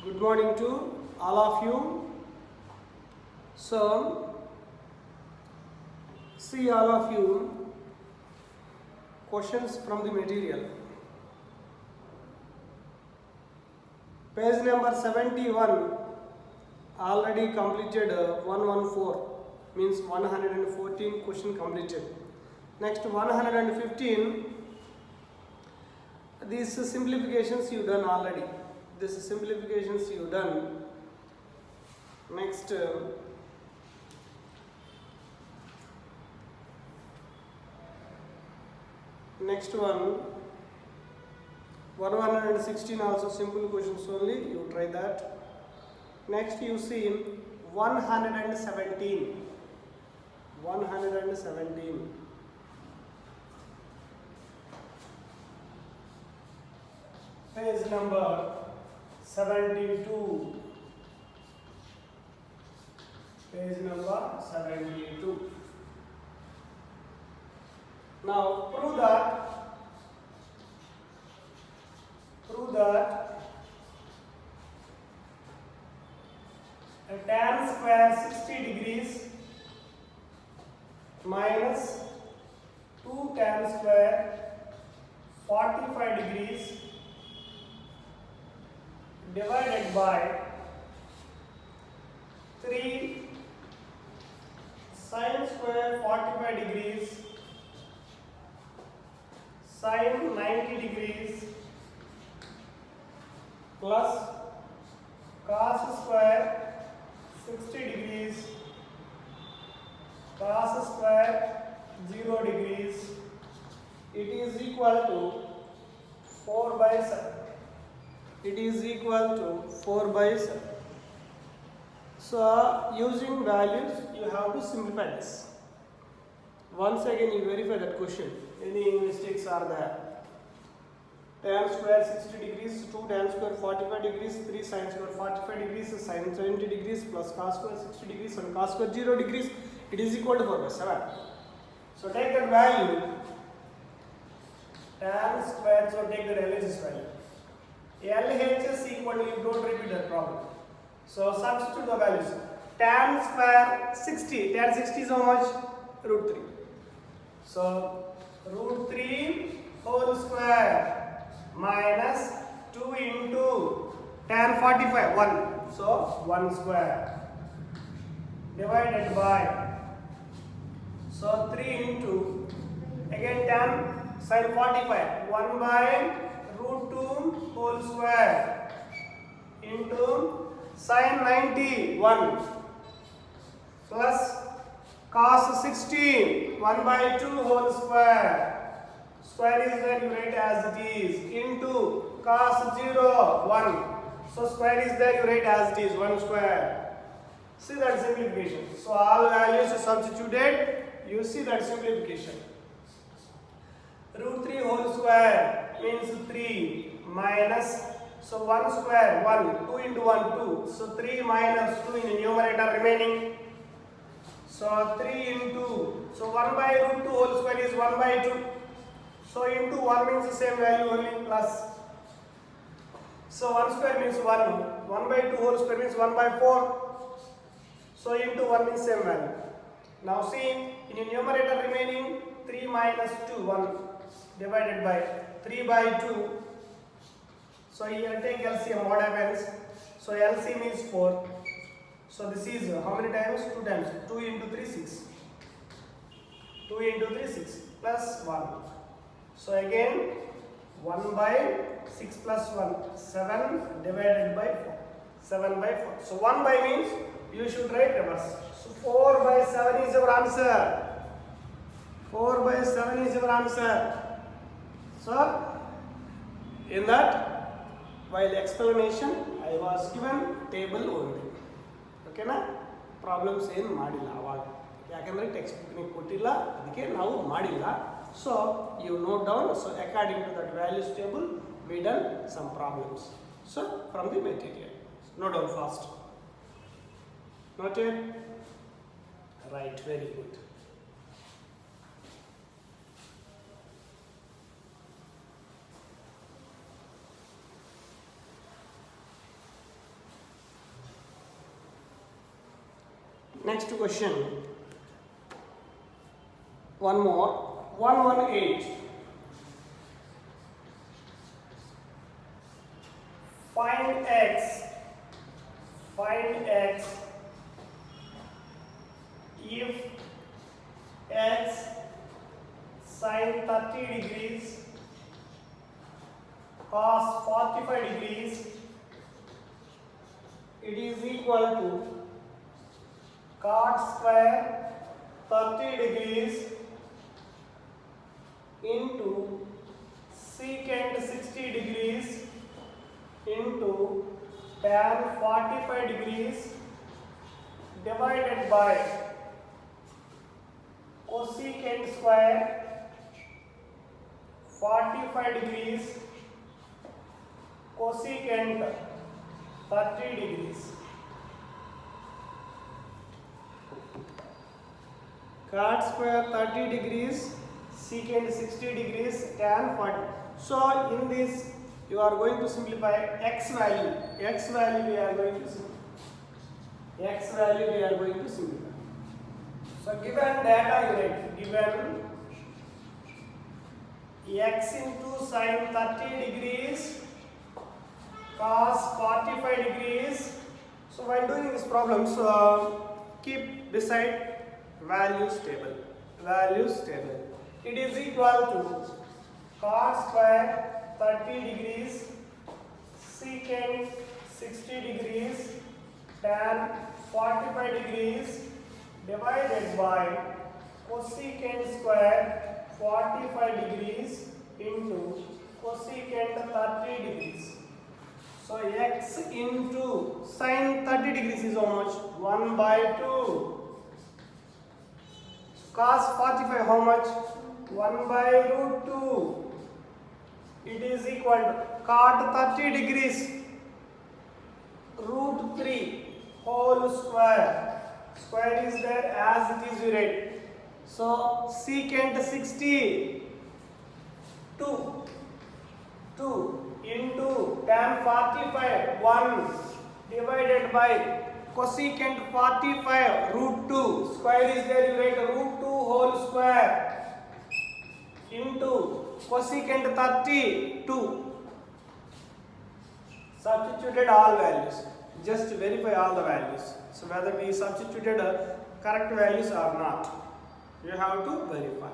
Good morning to all of you. So, see all of you questions from the material. Page number 71 already completed 114 means 114 question completed. Next 115 these simplifications you done already. This simplifications you done. Next next one 116 also simple questions only, you try that. Next you see 117 page number 72, page number 72. Now prove that a tan square 60 degrees minus 2 tan square 45 degrees divided by 3 sin square 45 degrees sin 90 degrees plus cos square 60 degrees cos square 0 degrees, it is equal to 4 by 7. It is equal to 4 by 7. So using values you have to simplify this. Once again you verify that question. Any mistakes are there? Tan square 60 degrees, 2 tan square 45 degrees, 3 sin square 45 degrees, sin 70 degrees plus cos square 60 degrees and cos square 0 degrees, it is equal to 4 by 7. So take that value, tan square, so take the LHS value. LHS equal to, you don't repeat that problem. So substitute the values. Tan square 60, tan 60 is how much? Root 3. So root 3 whole square minus 2 into tan 45, 1. So 1 square divided by, so 3 into, again tan sin 45, 1 by root 2 whole square into sin 90, 1 plus cos 16, 1 by 2 whole square. Square is there, you write as it is, into cos 0, 1. So square is there, you write as it is, 1 square. See that simplification. So all values are substituted, you see that simplification. Root 3 whole square means 3 minus, so 1 square, 1, 2 into 1, 2. So 3 minus 2 in the numerator remaining. So 3 into, so 1 by root 2 whole square is 1 by 2. So into 1 means the same value only plus. So 1 square means 1. 1 by 2 whole square means 1 by 4. So into 1 means same value. Now see, in the numerator remaining 3 minus 2, 1 divided by 3 by 2. So here take LCM, what happens? So LCM is 4. So this is how many times? 2 times. 2 into 3, 6. 2 into 3, 6 plus 1. So again 1 by 6 plus 1, 7 divided by 4. 7 by 4. So 1 by means you should write reverse. So 4 by 7 is your answer. 4 by 7 is your answer. So in that, while explanation I was given table only. Okay na? Problems ಏನು ಮಾಡಿಲ್ಲ ಅವಾಗ, ಯಾಕಂದ್ರೆ text book ಕೊಟ್ಟಿಲ್ಲ, ಅದಕ್ಕೆ ನಾವು ಮಾಡಿಲ್ಲ. So you note down, so according to that values table we done some problems. So from the material, note down fast. Noted? Right, very good. Next question. One more. 118. Find x. Find x if x sin 30 degrees cos 45 degrees it is equal to cot square 30 degrees into secant 60 degrees into tan 45 degrees divided by cosecant square 45 degrees cosecant 30 degrees. Cot square 30 degrees, secant 60 degrees, tan 40. So in this you are going to simplify x value. X value we are going to simplify. X value we are going to simplify. So given data you write, given x into sin 30 degrees cos 45 degrees. So while doing this problem, so keep beside values table. Values table. It is equal to cot square 30 degrees secant 60 degrees tan 45 degrees divided by cosecant square 45 degrees into cosecant 30 degrees. So x into sin 30 degrees is how much? 1 by 2. Cos 45 how much? 1 by root 2. It is equal to cot 30 degrees root 3 whole square. Square is there as it is, you write. So secant 60 2 into tan 45 1 divided by cosecant 45 root 2. Square is there, you write root 2 whole square into cosecant 32. Substituted all values. Just verify all the values. So whether we substituted correct values or not, you have to verify.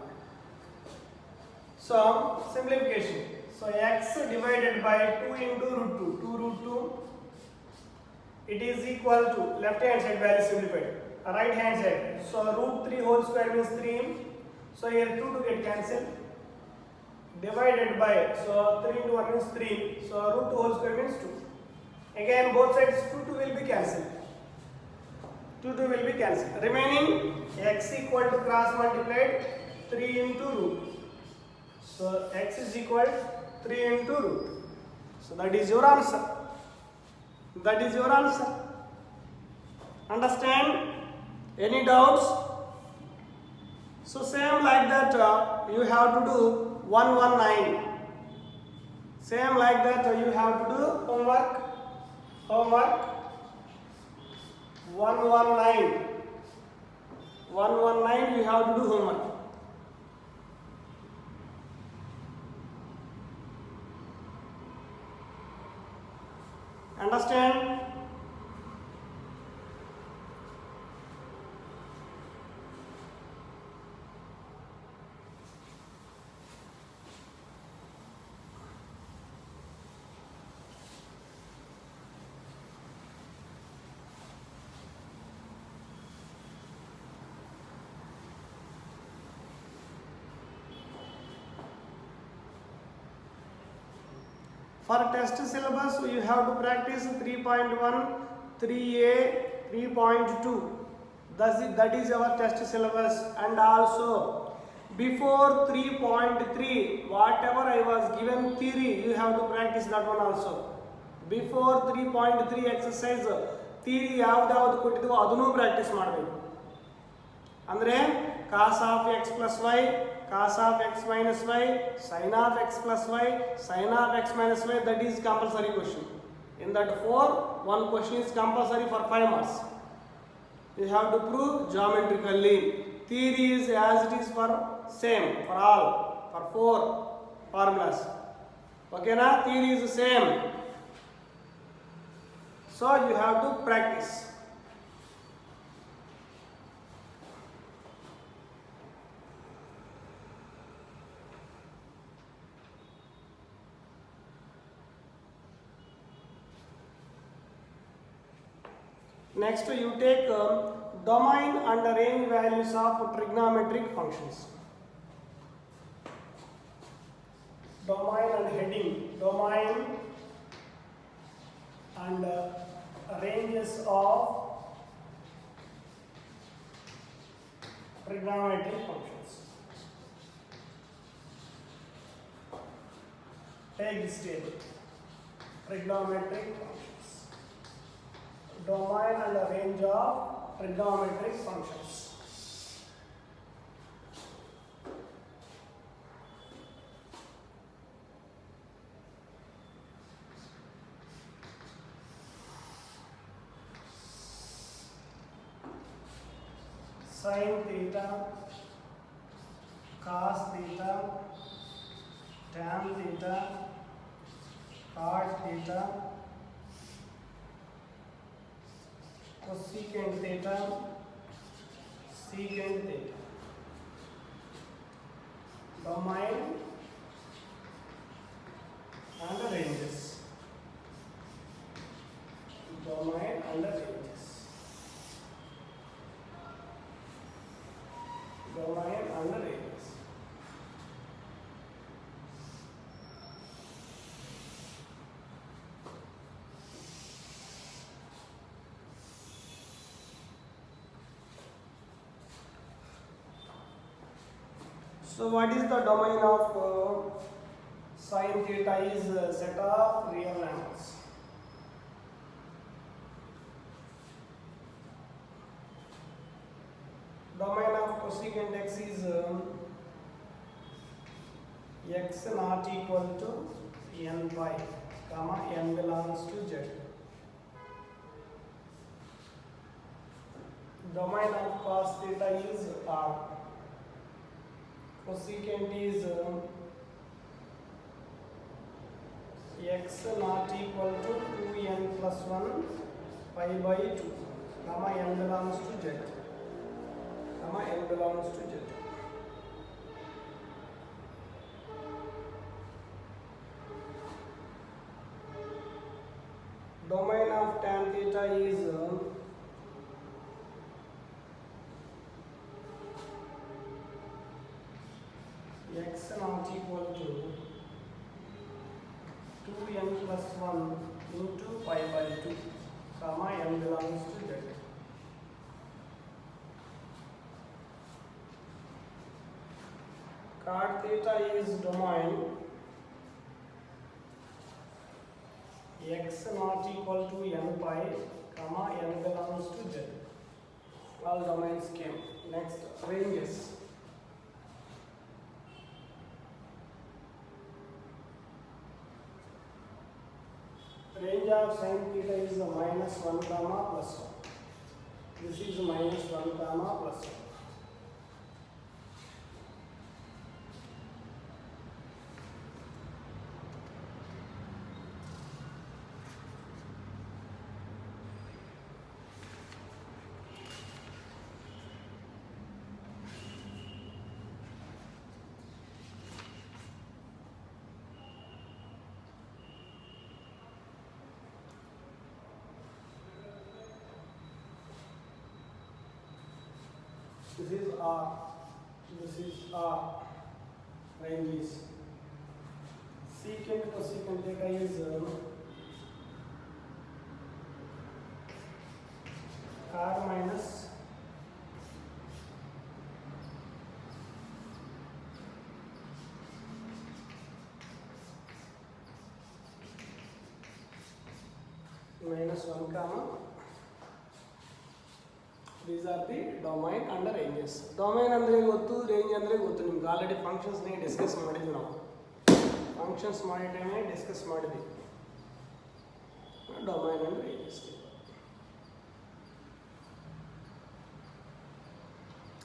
So simplification. So x divided by 2 into root 2. 2 root 2. It is equal to left hand side value simplified. Right hand side. So root 3 whole square means 3. So here 2 to get cancelled. Divided by, so 3 into 1 means 3. So root 2 whole square means 2. Again both sides 2 will be cancelled. 2 will be cancelled. Remaining x equal to cross multiplied 3 into root. So x is equal to 3 into root. So that is your answer. That is your answer. Understand? Any doubts? So same like that you have to do 119. Same like that you have to do homework. 119. 119 you have to do homework. Understand? For test syllabus, you have to practice 3.1, 3A, 3.2. That is our test syllabus. And also, before 3.3, whatever I was given theory, you have to practice that one also. Before 3.3 exercise, theory ಯಾವ್ದು ಕೊಟ್ಟಿದ್ವೋ ಅದನ್ನು practice ಮಾಡಬೇಕು. ಅಂದರೆ cos of x plus y, cos of x minus y, sin of x plus y, sin of x minus y, that is compulsory question. In that 4, one question is compulsory for 5 marks. You have to prove geometrically. Theory is as it is for same for all, for 4 formulas. Okay na? Theory is the same. So you have to practice. Next, you take domain and range values of trigonometric functions. Domain and heading. Domain and ranges of trigonometric functions. Take this table. Trigonometric functions. Domain and a range of trigonometric functions. Sin theta, cos theta, tan theta, cot theta, cosecant theta, secant theta. Domain and ranges. Domain and ranges. Domain and ranges. So what is the domain of sin theta is a set of real angles. Domain of cosecant x is x not equal to n pi, comma n belongs to z. Domain of cos theta is r. Cosecant is x not equal to 2n plus 1 pi by 2, comma n belongs to z, comma n belongs to z. Domain of tan theta is x not equal to 2n plus 1 into pi by 2, comma n belongs to z. Cot theta is domain x not equal to n pi, comma n belongs to z. All domains came. Next, ranges. Range of sin theta is minus 1 comma plus 1. This is minus 1 comma plus 1. This is R, this is R, ranges. Secant cosecant theta is R minus minus 1 comma. These are the domain and ranges. Domain ಅಂದ್ರೆ ಗೊತ್ತು, range ಅಂದ್ರೆ ಗೊತ್ತು ನಿಮಗೆ. Already functions ನೇ discuss ಮಾಡಿದ್ವಿ ನಾವು. Functions ಮಾಡಿ ಟೈಮೇ ಡಿಸ್ಕಸ್ ಮಾಡಿದ್ವಿ. Domain and ranges.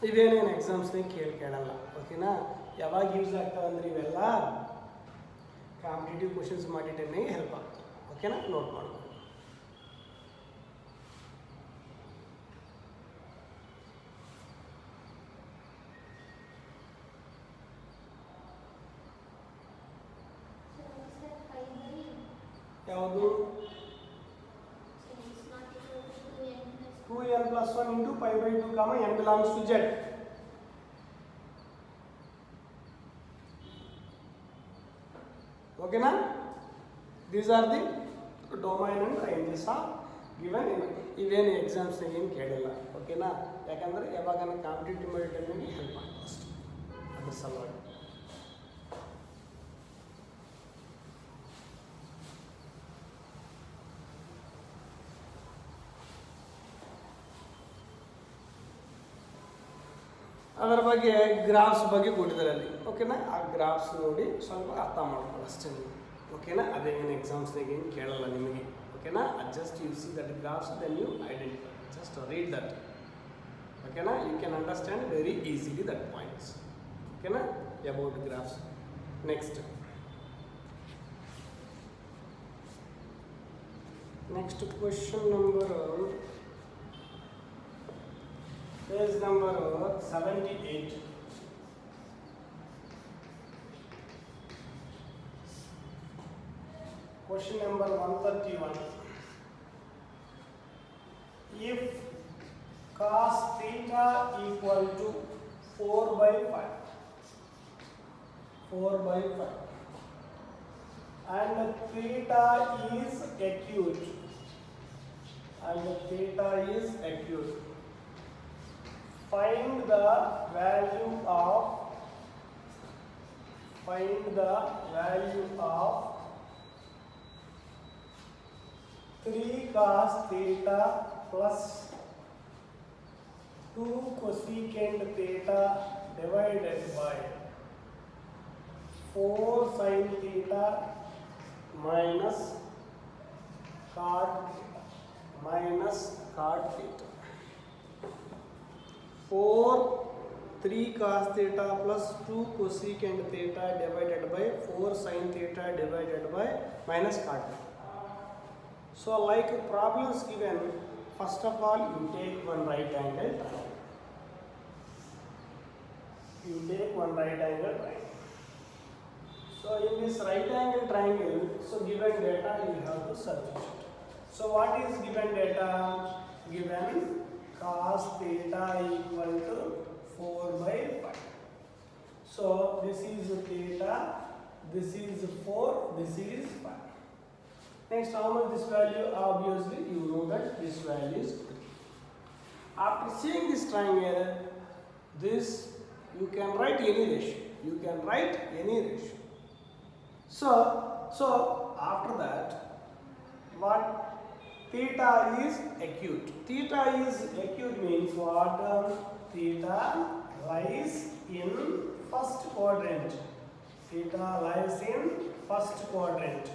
ಇವೇನೇನು ಎಕ್ಸಾಮ್ಸ್ನೇ ಕೇಳಲ್ಲ. ಓಕೆನಾ? ಯಾವಾಗ ಯೂಸ್ ಆಗ್ತಾವೆ ಅಂದ್ರೆ ಇವೆಲ್ಲ ಕಾಂಪಿಟೇಟಿವ್ ಕ್ವಶನ್ಸ್ ಮಾಡಿ ಟೈಮ್ನಾಗೆ ಹೆಲ್ಪ್ ಆಗ್ತವೆ. ಓಕೆನಾ? ನೋಟ್ ಮಾಡ್ಕೊ. ಯಾವುದು? 2n plus 1 into pi by 2 comma n belongs to z. Okay na? These are the domain and ranges are given in even exams ಏನು ಕೇಳಿಲ್ಲ. ಓಕೆನಾ? ಯಾಕಂದ್ರೆ ಯಾವಾಗ ಕಾಂಪಿಟೇಟಿವ್ ಟೈಮ್ಗೆ ಹೆಲ್ಪ್ ಆಗ್ತದೆ ಅಷ್ಟೇ, ಅದ್ರ ಸಲುವಾಗಿ. ಅದರ ಬಗ್ಗೆ ಗ್ರಾಫ್ಸ್ ಬಗ್ಗೆ ಕೊಟ್ಟಿದ್ದಾರೆ ಅಲ್ಲಿ. ಓಕೆನಾ? ಆ ಗ್ರಾಫ್ಸ್ ನೋಡಿ ಸ್ವಲ್ಪ ಅರ್ಥ ಮಾಡ್ಕೊಳ್ಳಿ ಅಷ್ಟೇ ನೀವು. ಓಕೆನಾ? ಅದೇನು ಎಕ್ಸಾಮ್ಸ್ನಾಗ ಏನು ಕೇಳಲ್ಲ ನಿಮಗೆ. ಓಕೆನಾ? Just you see that graphs then you identify, just read that. ಓಕೆನಾ? You can understand very easily that points. ಓಕೆನಾ? About graphs. Next question number page number 78. Question number 131. If cos theta equal to 4 by 5 and theta is acute find the value of 3 cos theta plus 2 cosecant theta divided by 4 sin theta minus cot theta. 3 cos theta plus 2 cosecant theta divided by 4 sin theta divided by minus cot theta. So like problems given, first of all you take one right angle triangle. So in this right angle triangle, so given data you have to substitute. So what is given data? Given cos theta equal to 4 by 5. So this is theta, this is 4, this is 5. Next, how much this value? Obviously you know that this value is 3. After seeing this triangle, this you can write any ratio. So after that, what? Theta is acute. Theta is acute means what? Theta lies in first quadrant. Theta lies in first quadrant.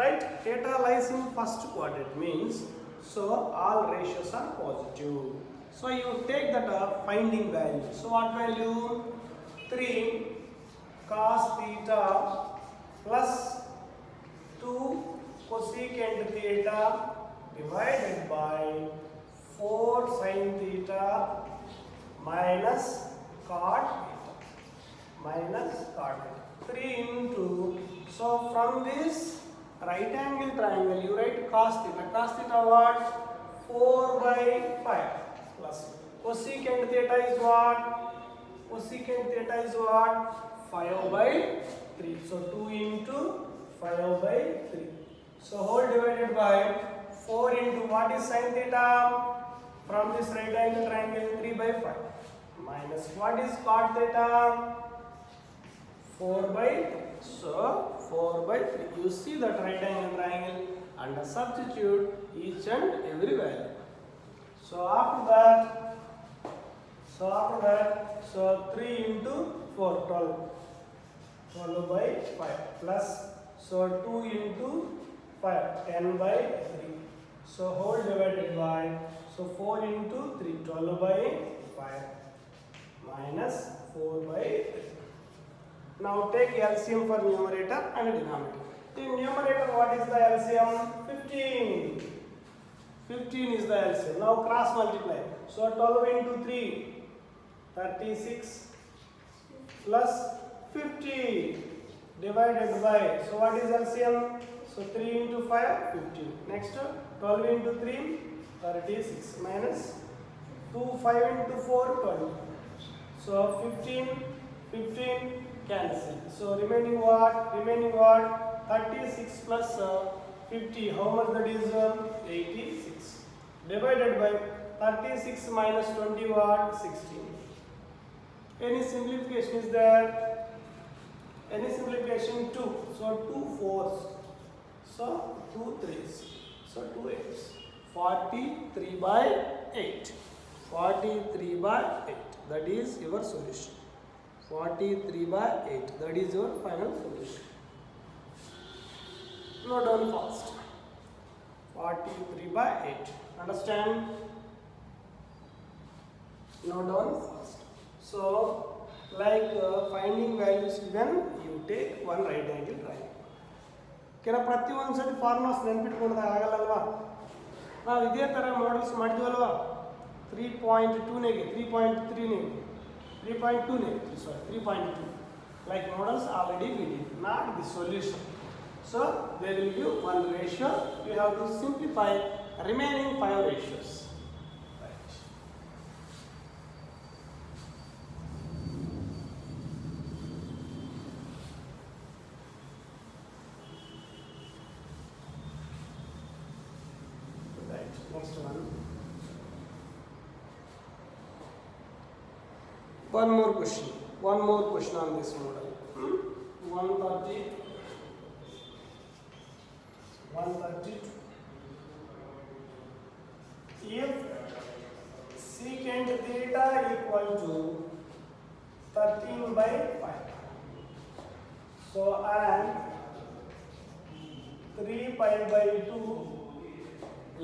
Right? Theta lies in first quadrant means, so all ratios are positive. So you take that finding value. So what value? 3 cos theta plus 2 cosecant theta divided by 4 sin theta minus cot theta. 3 into, so from this right angle triangle you write cos theta. Cos theta what? 4 by 5 plus cosecant theta is what? 5 by 3. So 2 into 5 by 3. So whole divided by 4 into what is sin theta? From this right angle triangle 3 by 5 minus what is cot theta? 4 by 3. So 4 by 3. You see that right angle triangle and substitute each and every value. So after that, 3 into 4, 12 by 5 plus, so 2 into 5, 10 by 3. So whole divided by, so 4 into 3, 12 by 5 minus 4 by 3. Now take LCM for numerator and denominator. In numerator, what is the LCM? 15. 15 is the LCM. Now cross multiply. So 12 into 3, 36 plus 50 divided by, so what is LCM? So 3 into 5, 15. Next 12 into 3, 36 minus 2, 5 into 4, 20. So 15 cancel. So remaining what? 36 plus 50. How much that is? 86. Divided by 36 minus 20 what? 16. Any simplification is there? Any simplification? 2. So 2 4s. So 2 3s. So 2 8s. 43 by 8. 43 by 8. That is your solution. 43 by 8. That is your final solution. Note down fast. 43 by 8. Understand? Note down fast. So, like finding values given, you take one right angle triangle. ಕೆಲ ಪ್ರತಿಯೊಂದು ಸರಿ formulas ನೆನಪಿಟ್ಕೊಂಡ್ರೆ ಆಗಲ್ಲಲ್ವಾ? ನಾವು ಇದೇ ಥರ models ಮಾಡಿದ್ವಲ್ವಾ? 3.2 3.3 3.2 sorry 3.2 like models already we did, not the solution. So there will be one ratio. You have to simplify remaining 5 ratios. Right. Next one. One more question on this model. 132. If secant theta equal to 13 by 5, so and 3 pi by 2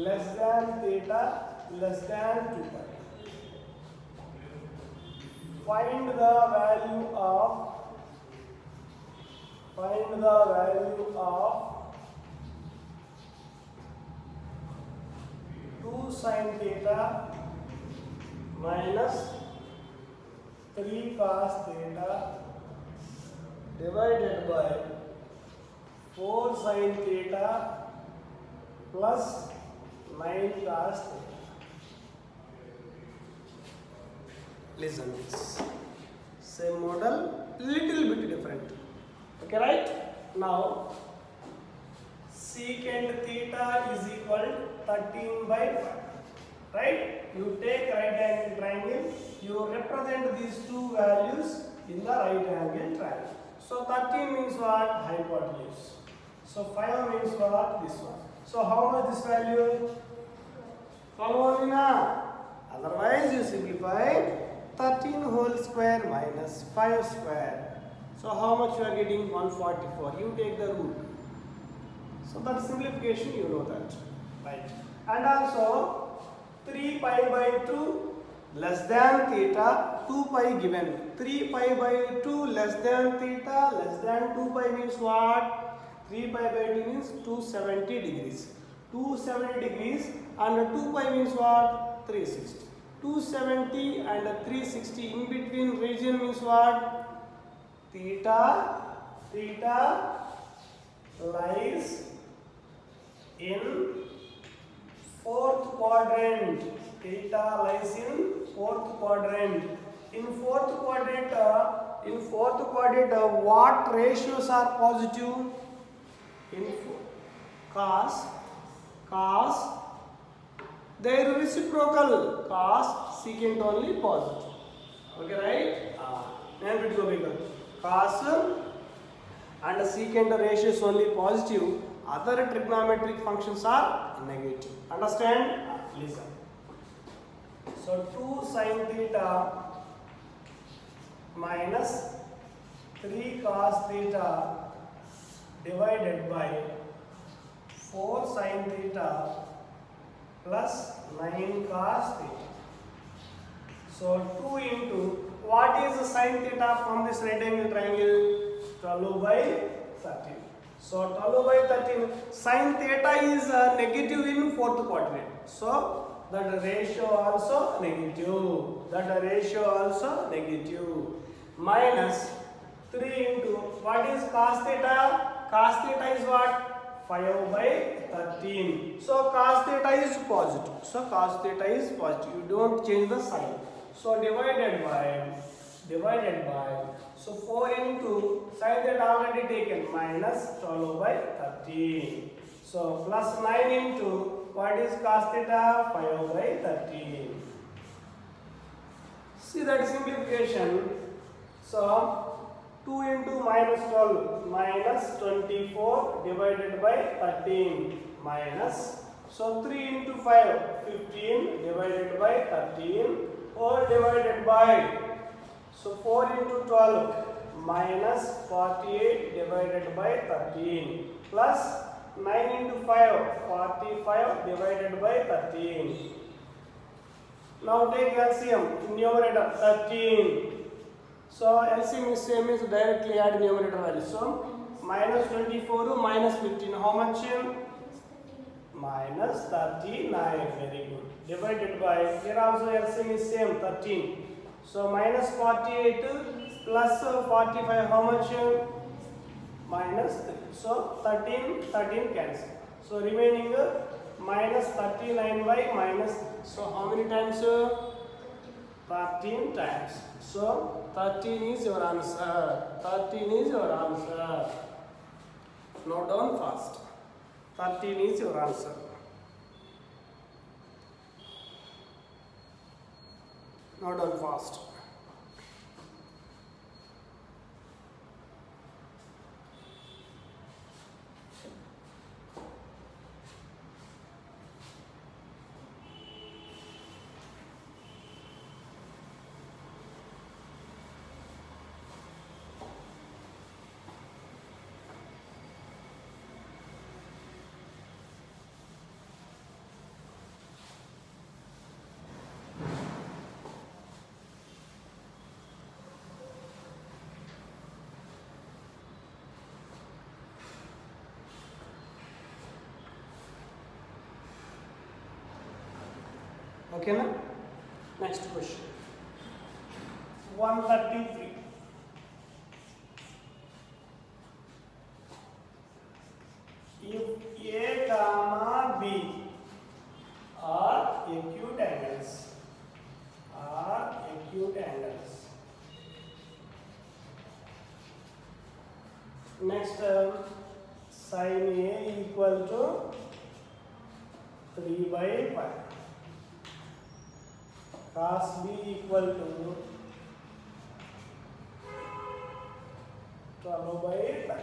less than theta less than 2 pi. Find the value of 2 sin theta minus 3 cos theta divided by 4 sin theta plus 9 cos theta. Listen this. Same model, little bit different. Okay, right? Now, secant theta is equal 13 by 5. Right? You take right angle triangle, you represent these two values in the right angle triangle. So 13 means what? Hypotenuse. So 5 means what? This one. So how much this value? Follow me now. Otherwise you simplify 13 whole square minus 5 square. So how much you are getting? 144. You take the root. So that simplification, you know that. Right. And also 3 pi by 2 less than theta, 2 pi given. 3 pi by 2 less than theta less than 2 pi means what? 3 pi by 2 means 270 degrees. 270 degrees and 2 pi means what? 360. 270 and 360 in between region means what? Theta lies in fourth quadrant. Theta lies in fourth quadrant. In fourth quadrant, what ratios are positive? In cos, their reciprocal cos, secant only positive. Okay, right? Cos and secant ratio is only positive. Other trigonometric functions are negative. Understand? Listen. So 2 sin theta minus 3 cos theta divided by 4 sin theta plus 9 cos theta. So 2 into, what is the sin theta from this right angle triangle? 12 by 13. So 12 by 13, sin theta is negative in fourth quadrant. So that ratio also negative. That ratio also negative. Minus 3 into, what is cos theta? Cos theta is what? 5 by 13. So cos theta is positive. So cos theta is positive. You don't change the sign. So divided by, so 4 into, sin theta already taken, minus 12 by 13. So plus 9 into, what is cos theta? 5 by 13. See that simplification. So 2 into minus 12, minus 24 divided by 13, minus, so 3 into 5, 15 divided by 13, or divided by, so 4 into 12, minus 48 divided by 13, plus 9 into 5, 45 divided by 13. Now take LCM, numerator 13. So LCM is same as directly add numerator value. So minus 24 to minus 15. How much? Minus 39. Very good. Divided by, here also LCM is same, 13. So minus 48 plus 45. How much? Minus 3. So 13 cancel. So remaining minus 39 by minus 3. So how many times? 13 times. So 13 is your answer. 13 is your answer. Note down fast. 13 is your answer. Note down fast. Okay, na? Next question. 133. If A comma B are acute angles, next sin A equal to 3 by 5. Cos B equal to 12 by 5.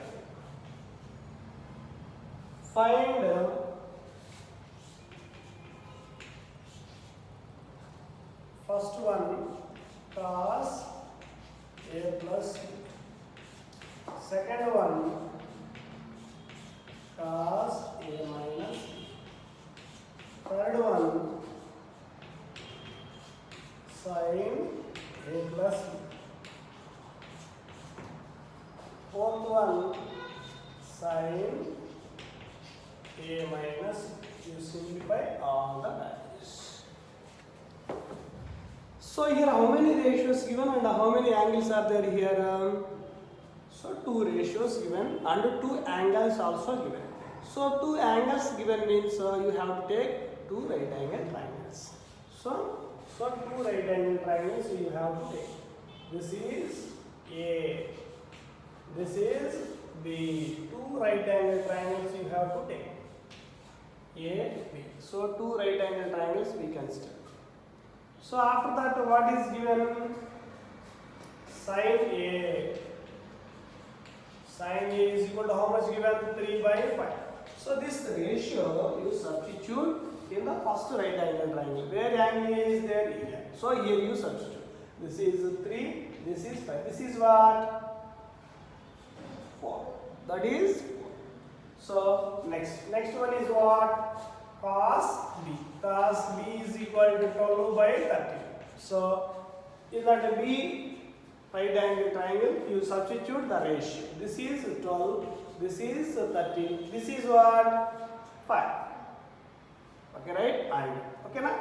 Find first one, cos A plus B. Second one, cos A minus B. Third one, sin A plus B. Fourth one, sin A minus B. You simplify all the values. So here how many ratios given and how many angles are there here? So 2 ratios given and 2 angles also given. So 2 angles given means you have to take 2 right angle triangles. So 2 right angle triangles you have to take. This is A. This is B. 2 right angle triangles you have to take. A, B. So 2 right angle triangles we consider. So after that, what is given? Sin A. Sin A is equal to how much given? 3 by 5. So this ratio you substitute in the first right angle triangle. Where angle A is there? Here. So here you substitute. This is 3, this is 5. This is what? 4. That is 4. So next one is what? cos b. Cos b is equal to 12 by 30. So in that b right angle triangle, you substitute the ratio. This is 12, this is 30, this is what? 5. Okay, right? And okay, na?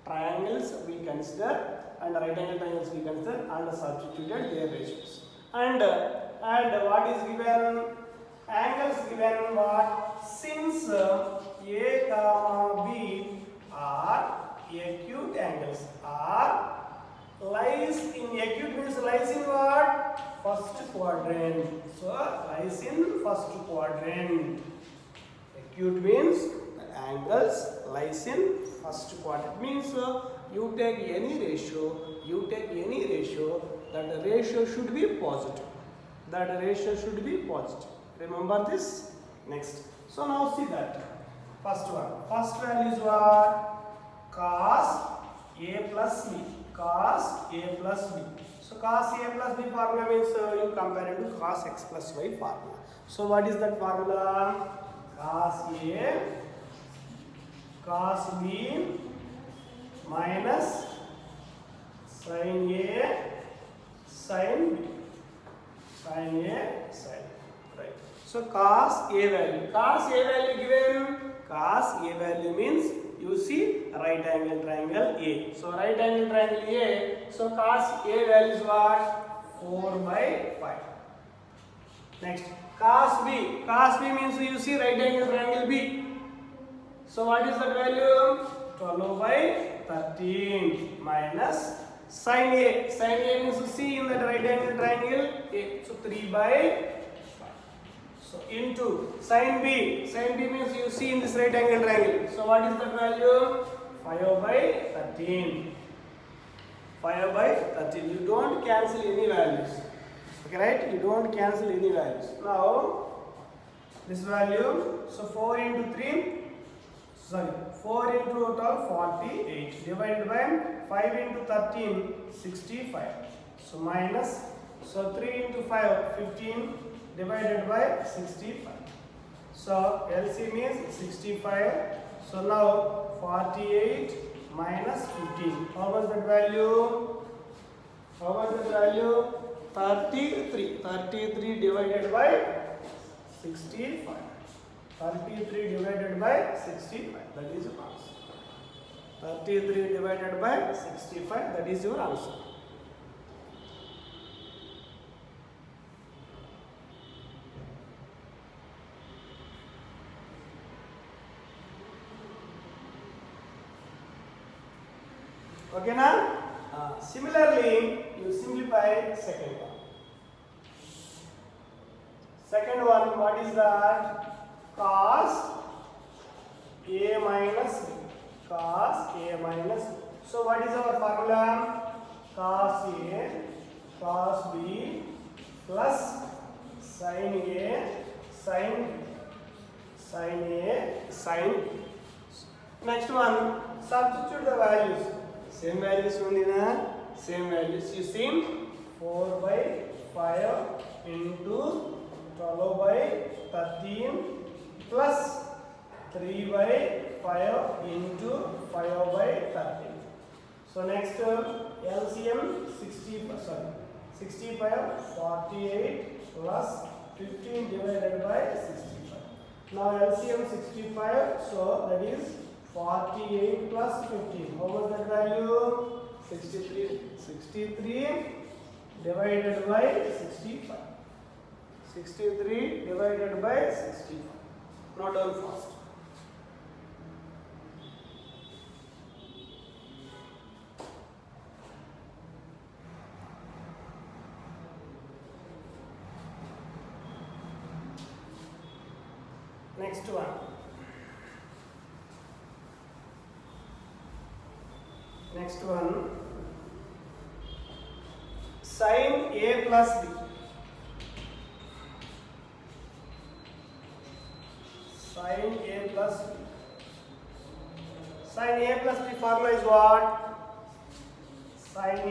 Triangles we consider and right angle triangles we consider and substituted their ratios. And what is given? Angles given what? Since A comma B are acute angles, are lies in acute means lies in what? First quadrant. So lies in first quadrant. Acute means the angles lies in first quadrant. Means you take any ratio, that the ratio should be positive. Remember this? Next. So now see that. First one. First value is what? Cos A plus B. Cos A plus B. So cos A plus B formula means you compare it to cos x plus y formula. So what is that formula? Cos A cos B minus sin A sin B. Sin A sin B. Right. So cos A value given. Cos A value means you see right angle triangle A. So right angle triangle A. So cos A value is what? 4 by 5. Next, cos B. Cos B means you see right angle triangle B. So what is that value? 12 by 13 minus sin A. Sin A means you see in that right angle triangle A. So 3 by 5. So into sin B. Sin B means you see in this right angle triangle. So what is that value? 5 by 13. 5 by 13. You don't cancel any values. Okay, right? You don't cancel any values. Now, this value, so 4 into 3, 4 into 12, 48. Divided by 5 into 13, 65. So minus, so 3 into 5, 15. Divided by 65. So LCM is 65. So now 48 minus 15. How was that value? 33. 33 divided by 65. 33 divided by 65. That is your answer. 33 divided by 65. That is your answer. Okay, now similarly you simplify second one. Second one, what is that? Cos A minus B. Cos A minus B. So what is our formula? Cos A cos B plus sin A sin B. Sin A sin B. Next one, substitute the values. Same values only na? Same values. You see 4 by 5 into 12 by 13 plus 3 by 5 into 5 by 13. So next LCM 65 48 plus 15 divided by 65. Now LCM 65, so that is 48 plus 15. How was that value? 63. 63 divided by 65. 63 divided by 65. Not all fast. Next one. Next one, sin A plus B. Sin A plus B. Sin A plus B formula is what? Sin A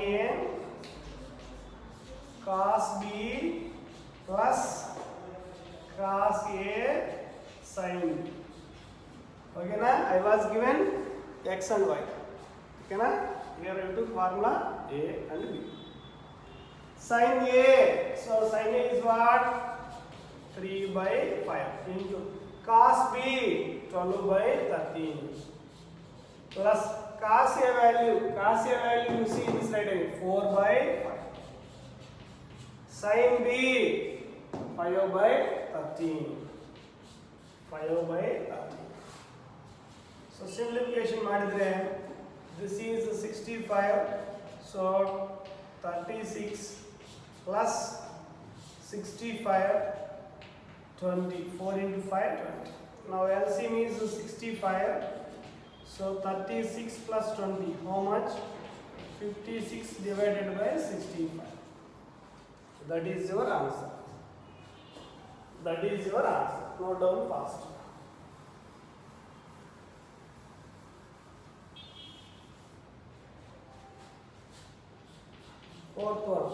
cos B plus cos A sin B. Okay na? I was given x and y. Okay na? Here I took formula a and b. Sin a. So sin a is what? 3 by 5 into cos b 12 by 13 plus cos a value. Cos a value you see this right away 4 by 5. Sin b 5 by 13. 5 by 13. So simplification ಮಾಡಿದ್ರೆ this is 65. So 36 plus 65 20. 4 into 5 20. Now LCM is 65. So 36 plus 20 how much? 56 divided by 65. That is your answer. That is your answer. Note down fast. Fourth one.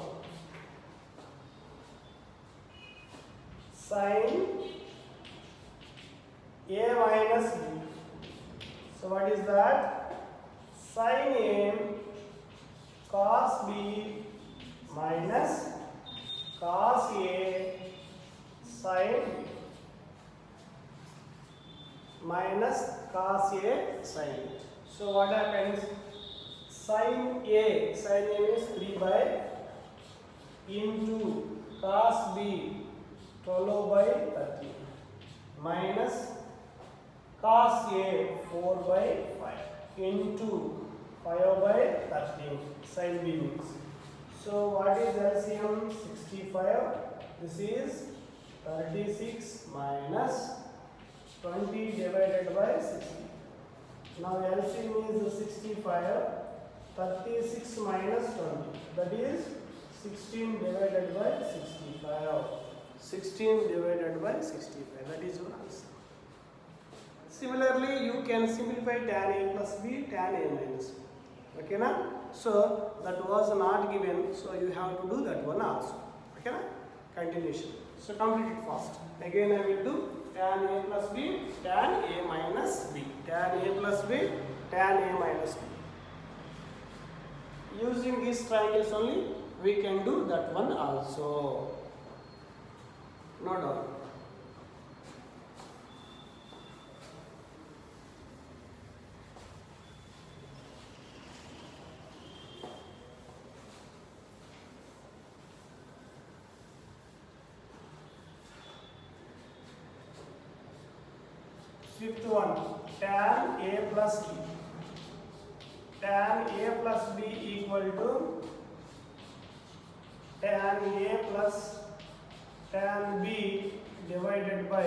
Sin a minus b. So what is that? Sin a cos b minus cos a sin b minus cos a sin. So what happens? Sin a is 3 by into cos b 12 by 30 minus cos a 4 by 5 into 5 by 13 sin b means. So what is LCM? 65. This is 36 minus 20 divided by 60. Now LCM is 65. 36 minus 20. That is 16 divided by 65. 16 divided by 65. That is your answer. Similarly, you can simplify tan a plus b, tan a minus b. Okay na? So that was not given. So you have to do that one also. Okay na? Continuation. So complete it fast. Again I will do tan a plus b, tan a minus b, tan a plus b, tan a minus b. Using these triangles only, we can do that one also. Note down. Fifth one, tan a plus b. Tan a plus b equal to tan a plus tan b divided by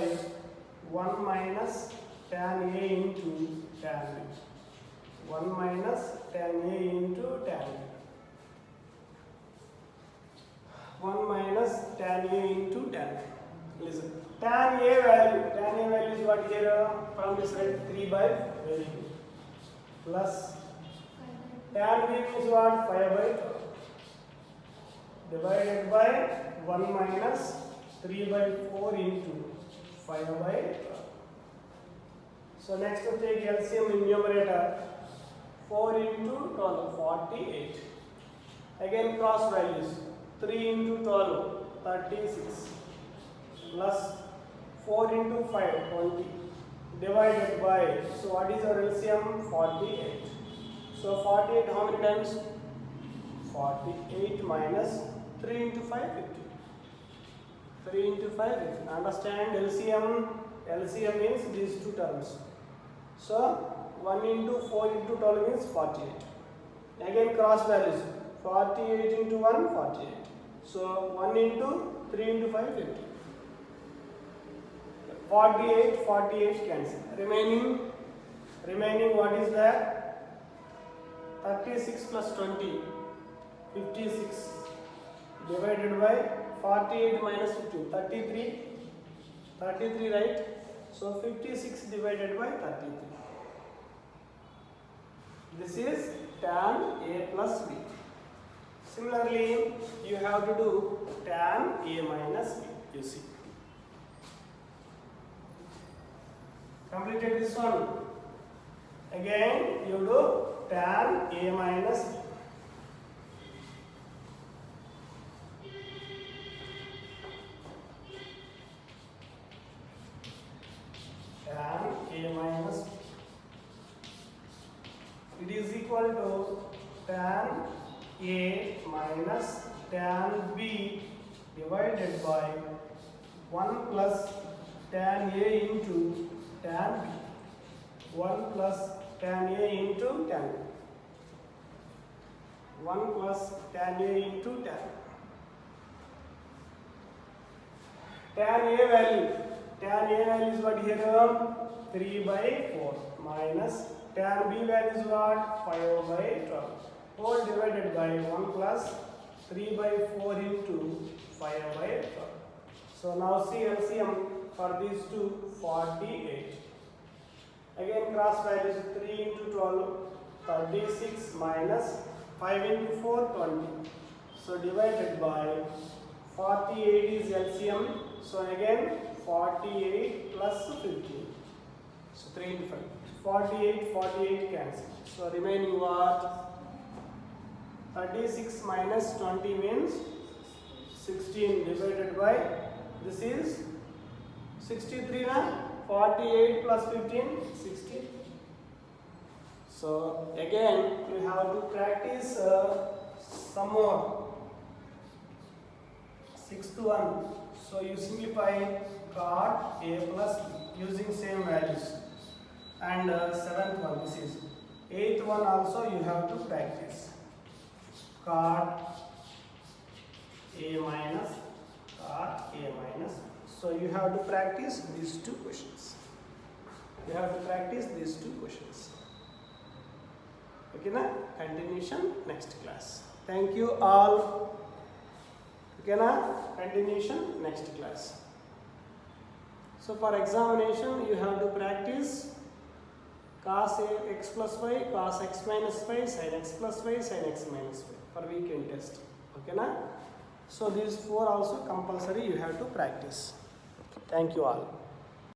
1 minus tan a into tan b. 1 minus tan a into tan b. 1 minus tan a into tan b. Listen, tan a value is what here from this side 3 by very good plus tan b is what 5 by 12 divided by 1 minus 3 by 4 into 5 by 12. So next to take LCM in numerator 4 into 12 48. Again cross values 3 into 12 36 plus 4 into 5 20 divided by, so what is our LCM? 48. So 48 how many times? 48 minus 3 into 5 50. 3 into 5 50. Understand LCM? LCM means these two terms. So 1 into 4 into 12 means 48. Again cross values 48 into 1 48. So 1 into 3 into 5 50. 48 cancel. Remaining what is that? 36 plus 20 56 divided by 48 minus 15 33 right? So 56 divided by 33. This is tan a plus b. Similarly, you have to do tan a minus b. You see. Completed this one. Again you do tan A minus tan A minus, it is equal to tan A minus tan B divided by 1 plus tan A into tan B. 1 plus tan A into tan B. 1 plus tan A into tan. Tan A value is what here? 3 by 4 minus tan B value is what? 5 by 12. Whole divided by 1 plus 3 by 4 into 5 by 12. So now see LCM for these two, 48. Again cross values, 3 into 12, 36 minus 5 into 4, 20. So divided by 48 is LCM. So again 48 plus 15. So 3 into 5. 48 cancel. So remaining what? 36 minus 20 means 16 divided by, this is 63 na? 48 plus 15, 60. So again you have to practice some more. 6th one. So you simplify cot A plus B using same values. And 7th one, this is 8th one also you have to practice. Cot A minus, cot A minus. So you have to practice these two questions. Okay na? Continuation next class. Thank you all. Okay na? Continuation next class. So for examination you have to practice cos x plus y, cos x minus y, sin x plus y, sin x minus y for weekend test. Okay na? So these 4 also compulsory you have to practice. Thank you all.